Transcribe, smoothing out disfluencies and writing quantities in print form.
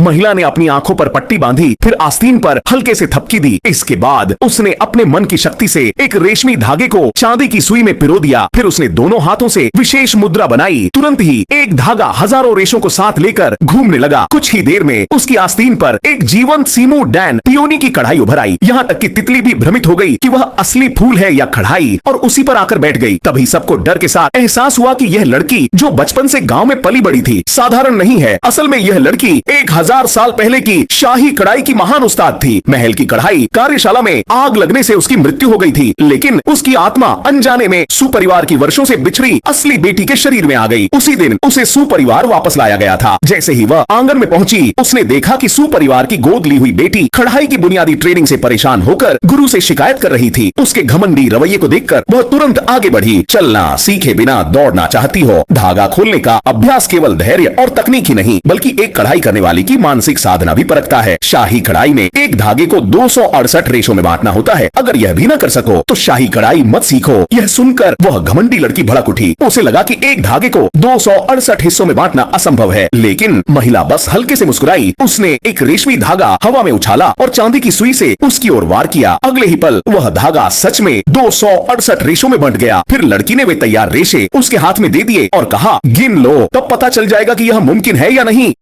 महिला ने अपनी आंखों पर पट्टी बांधी, फिर आस्तीन पर हल्के से थपकी दी। इसके बाद उसने अपने मन की शक्ति से एक रेशमी धागे को चांदी की सुई में पिरो दिया। फिर उसने दोनों हाथों से विशेष मुद्रा बनाई। तुरंत ही एक धागा हजारों रेशों को साथ लेकर घूमने लगा। कुछ ही देर में उसकी आस्तीन पर एक जीवंत सीमू डैन पियोनी की कढ़ाई उभर आई। यहाँ तक कि तितली भी भ्रमित हो गई कि वह असली फूल है या कढ़ाई, और उसी पर आकर बैठ गई। तभी सबको डर के साथ एहसास हुआ कि यह लड़की जो बचपन से गांव में पली बड़ी थी साधारण नहीं है। असल में यह लड़की 1000 साल पहले की शाही कढ़ाई की महान उस्ताद थी। महल की कढ़ाई कार्यशाला में आग लगने से उसकी मृत्यु हो गई थी, लेकिन उसकी आत्मा अनजाने में सुपरिवार की वर्षों से बिछड़ी असली बेटी के शरीर में आ गई। उसी दिन उसे सुपरिवार वापस लाया गया था। जैसे ही वह आंगन में पहुंची, उसने देखा कि सुपरिवार की गोद ली हुई बेटी कढ़ाई की बुनियादी ट्रेनिंग से परेशान होकर गुरु से शिकायत कर रही थी। उसके घमंडी रवैये को देखकर वह तुरंत आगे बढ़ी। चलना सीखे बिना दौड़ना चाहती हो? धागा खोलने का अभ्यास केवल धैर्य और तकनीक ही नहीं, बल्कि एक कढ़ाई करने वाले की मानसिक साधना भी परखता है। शाही कढ़ाई में एक धागे को 268 रेशों में बांटना होता है। अगर यह भी न कर सको तो शाही कढ़ाई मत सीखो। यह सुनकर वह घमंडी लड़की भड़क उठी। उसे लगा कि एक धागे को 268 हिस्सों में बांटना असंभव है, लेकिन महिला बस हल्के से मुस्कुराई। उसने एक रेशमी धागा हवा में उछाला और चांदी की सुई से उसकी ओर वार किया। अगले ही पल वह धागा सच में 268 रेशों में बंट गया। फिर लड़की ने वे तैयार रेशे उसके हाथ में दे दिए और कहा, गिन लो, तब पता चल जाएगा कि यह मुमकिन है या नहीं।